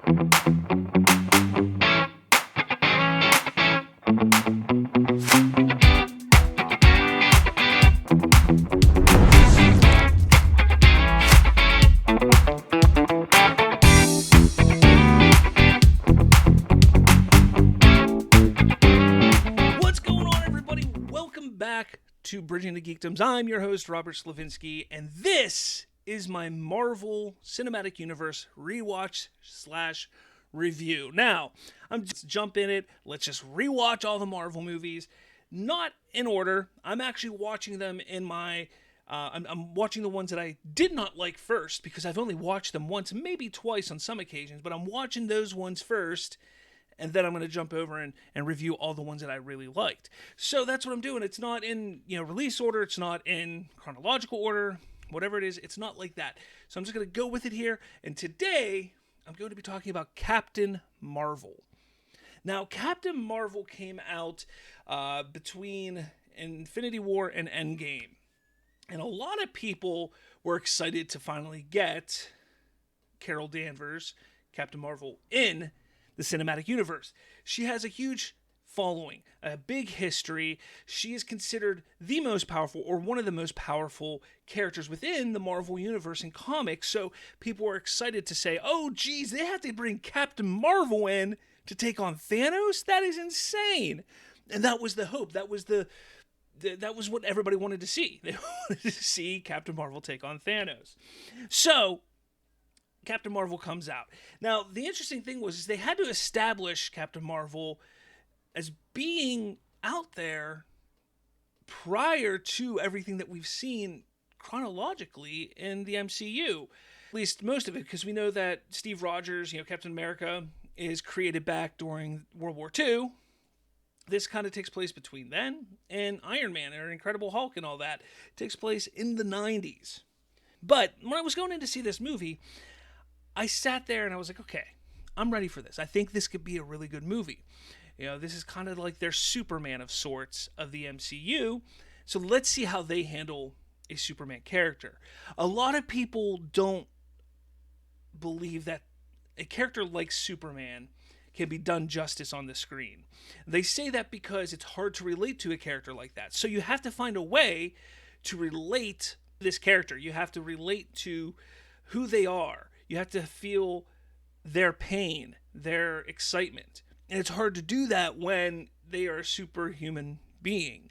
To Bridging the Geekdoms. I'm your host, Robert Slavinsky, and this is my Marvel Cinematic Universe rewatch / review. Now, I'm just jump in it. Let's just rewatch all the Marvel movies, not in order. I'm actually watching them in my. I'm watching the ones that I did not like first because I've only watched them once, maybe twice on some occasions, but I'm watching those ones first. And then I'm going to jump over and review all the ones that I really liked. So that's what I'm doing. It's not in release order. It's not in chronological order. Whatever it is, it's not like that. So I'm just going to go with it here. And today, I'm going to be talking about Captain Marvel. Now, Captain Marvel came out between Infinity War and Endgame. And a lot of people were excited to finally get Carol Danvers, Captain Marvel, in the cinematic universe. She has a huge following, a big history. She is considered the most powerful or one of the most powerful characters within the Marvel universe in comics. So people are excited to say, oh geez, they have to bring Captain Marvel in to take on Thanos? That is insane. And that was the hope. That was what everybody wanted to see. They wanted to see Captain Marvel take on Thanos. So Captain Marvel comes out. Now, the interesting thing was they had to establish Captain Marvel as being out there prior to everything that we've seen chronologically in the MCU. At least most of it, because we know that Steve Rogers, Captain America, is created back during World War II. This kind of takes place between then and Iron Man or Incredible Hulk and all that. It takes place in the 90s. But when I was going in to see this movie, I sat there and I was like, okay, I'm ready for this. I think this could be a really good movie. This is kind of like their Superman of sorts of the MCU. So let's see how they handle a Superman character. A lot of people don't believe that a character like Superman can be done justice on the screen. They say that because it's hard to relate to a character like that. So you have to find a way to relate to this character. You have to relate to who they are. You have to feel their pain, their excitement. And it's hard to do that when they are a superhuman being.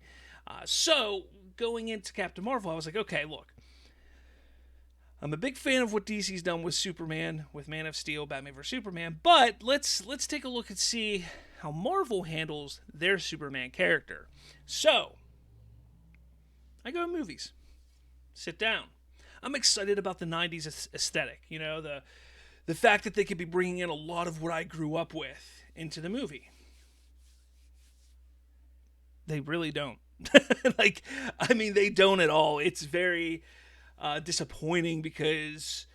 So going into Captain Marvel, I was like, okay, look. I'm a big fan of what DC's done with Superman, with Man of Steel, Batman vs. Superman, but let's take a look and see how Marvel handles their Superman character. So, I go to movies. Sit down. I'm excited about the 90s aesthetic, the fact that they could be bringing in a lot of what I grew up with into the movie. They really don't. They don't at all. It's very disappointing because,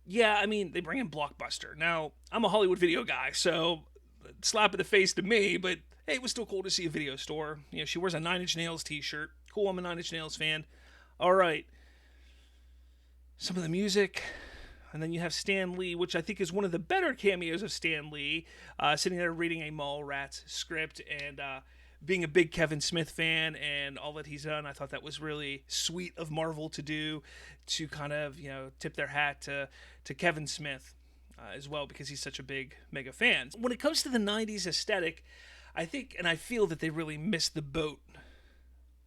they bring in Blockbuster. Now, I'm a Hollywood video guy, so slap in the face to me, but hey, it was still cool to see a video store. She wears a Nine Inch Nails t-shirt. Cool, I'm a Nine Inch Nails fan. All right. Some of the music, and then you have Stan Lee, which I think is one of the better cameos of Stan Lee, sitting there reading a Mallrats script and being a big Kevin Smith fan and all that he's done. I thought that was really sweet of Marvel to do, to kind of, tip their hat to Kevin Smith as well, because he's such a big mega fan. When it comes to the 90s aesthetic, I think and I feel that they really missed the boat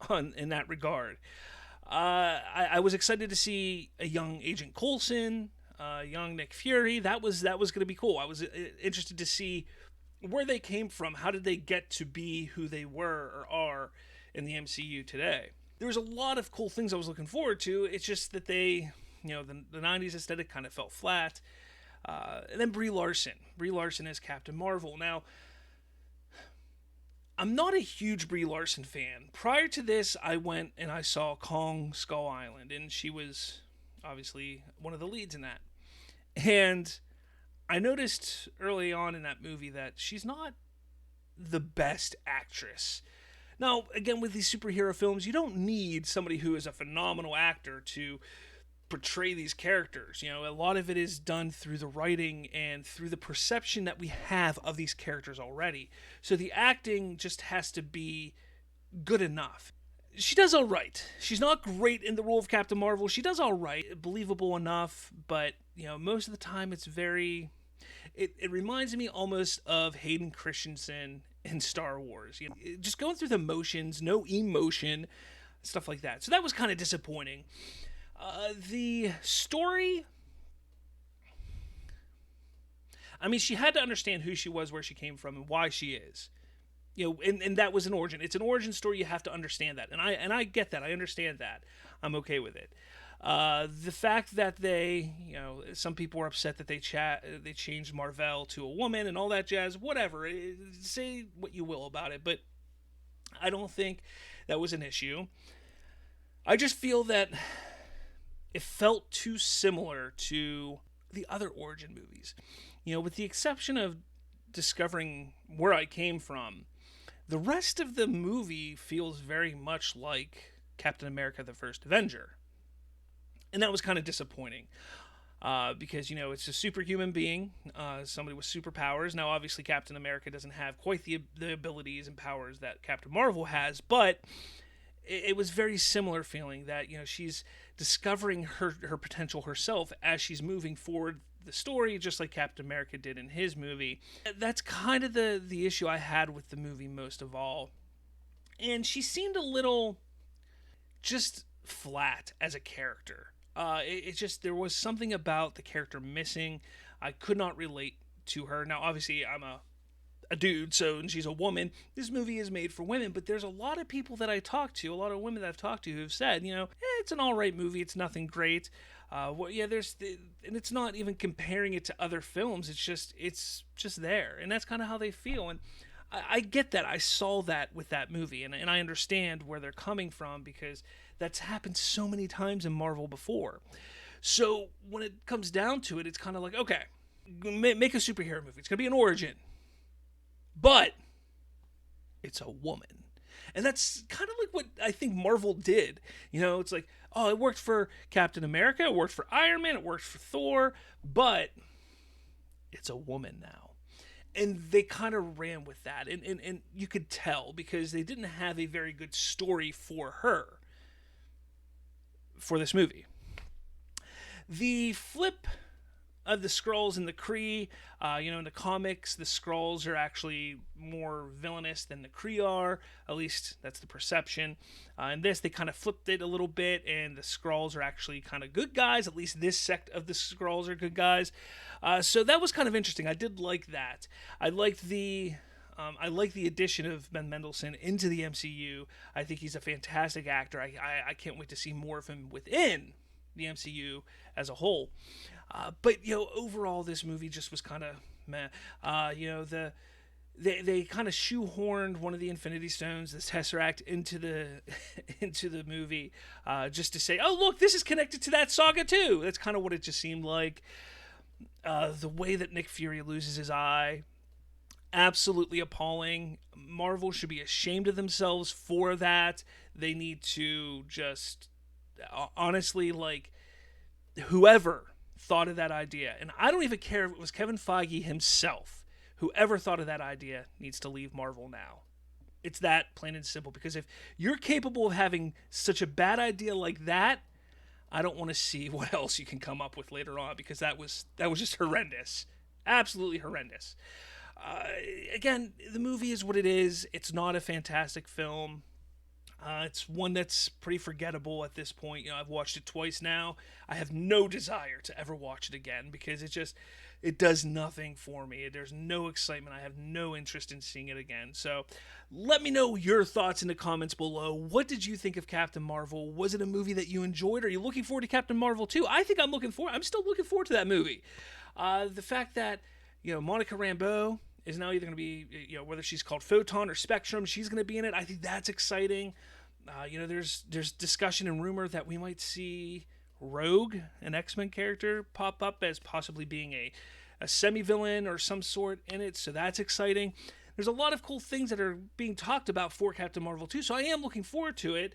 in that regard. I was excited to see a young Agent Coulson, young Nick Fury. That was going to be cool. I was interested to see where they came from. How did they get to be who they were or are in the MCU today? There was a lot of cool things I was looking forward to. It's just that the 90s aesthetic kind of fell flat. And then Brie Larson as Captain Marvel. Now, I'm not a huge Brie Larson fan. Prior to this, I went and I saw Kong Skull Island, and she was obviously one of the leads in that. And I noticed early on in that movie that she's not the best actress. Now, again, with these superhero films, you don't need somebody who is a phenomenal actor to portray these characters. A lot of it is done through the writing and through the perception that we have of these characters already. So the acting just has to be good enough. She does all right. She's not great in the role of Captain Marvel. She does all right, believable enough, but most of the time it's very. It reminds me almost of Hayden Christensen in Star Wars. Just going through the motions, no emotion, stuff like that. So that was kind of disappointing. The story. I mean, she had to understand who she was, where she came from, and why she is. And that was an origin. It's an origin story. You have to understand that, and I get that. I understand that. I'm okay with it. The fact that they, some people were upset that they changed Marvel to a woman and all that jazz. Whatever. Say what you will about it, but I don't think that was an issue. I just feel that it felt too similar to the other origin movies. With the exception of discovering where I came from, the rest of the movie feels very much like Captain America: The First Avenger. And that was kind of disappointing. Because, it's a superhuman being, somebody with superpowers. Now, obviously, Captain America doesn't have quite the abilities and powers that Captain Marvel has, but it was very similar feeling that, she's discovering her potential herself as she's moving forward the story, just like Captain America did in his movie. That's kind of the issue I had with the movie most of all. And she seemed a little just flat as a character. It just, there was something about the character missing. I could not relate to her. Now, obviously, I'm a dude, and she's a woman. This movie is made for women, but there's a lot of people that I talk to, a lot of women that I've talked to who've said, it's an all right movie. It's nothing great. And it's not even comparing it to other films. It's just there, and that's kind of how they feel. And I get that. I saw that with that movie, and I understand where they're coming from because that's happened so many times in Marvel before. So when it comes down to it, it's kind of like, okay, make a superhero movie. It's gonna be an origin, but it's a woman. And that's kind of like what I think Marvel did. It's like, oh, it worked for Captain America, it worked for Iron Man, it worked for Thor, but it's a woman now. And they kind of ran with that. And you could tell because they didn't have a very good story for her for this movie. The flip of the Skrulls and the Kree, in the comics, the Skrulls are actually more villainous than the Kree are. At least that's the perception. In this, they kind of flipped it a little bit, and the Skrulls are actually kind of good guys. At least this sect of the Skrulls are good guys. So that was kind of interesting. I did like that. I liked the addition of Ben Mendelsohn into the MCU. I think he's a fantastic actor. I can't wait to see more of him within the MCU as a whole. But overall, this movie just was kind of meh. They kind of shoehorned one of the Infinity Stones, the Tesseract, into the movie, just to say, oh look, this is connected to that saga too. That's kind of what it just seemed like. The way that Nick Fury loses his eye, absolutely appalling. Marvel should be ashamed of themselves for that. They need to just honestly, whoever thought of that idea, and I don't even care if it was Kevin Feige himself, whoever thought of that idea needs to leave Marvel now. It's that plain and simple, because if you're capable of having such a bad idea like that, I don't want to see what else you can come up with later on, because that was just horrendous. Absolutely horrendous. Again, the movie is what it is. It's not a fantastic film. It's one that's pretty forgettable at this point. I've watched it twice now. I have no desire to ever watch it again because it does nothing for me. There's no excitement. I have no interest in seeing it again. So let me know your thoughts in the comments below. What did you think of Captain Marvel? Was it a movie that you enjoyed? Are you looking forward to Captain Marvel 2? I think I'm still looking forward to that movie. The fact that, Monica Rambeau is now either going to be, whether she's called Photon or Spectrum, she's going to be in it. I think that's exciting. There's discussion and rumor that we might see Rogue, an X-Men character, pop up as possibly being a semi-villain or some sort in it, so that's exciting. There's a lot of cool things that are being talked about for Captain Marvel 2, so I am looking forward to it.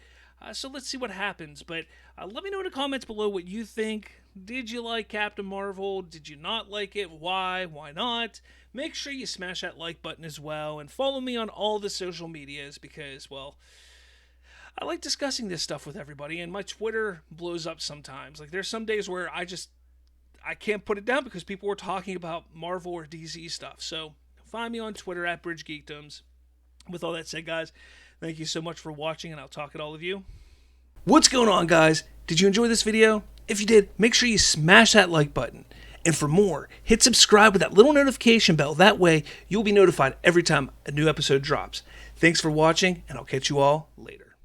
So let's see what happens. But let me know in the comments below what you think. Did you like Captain Marvel? Did you not like it? Why? Why not? Make sure you smash that like button as well. And follow me on all the social medias because, well, I like discussing this stuff with everybody. And my Twitter blows up sometimes. Like, there's some days where I can't put it down because people were talking about Marvel or DC stuff. So find me on Twitter at BridgingTheGeekdoms. With all that said, guys, thank you so much for watching, and I'll talk at all of you. What's going on, guys? Did you enjoy this video? If you did, make sure you smash that like button. And for more, hit subscribe with that little notification bell. That way, you'll be notified every time a new episode drops. Thanks for watching, and I'll catch you all later.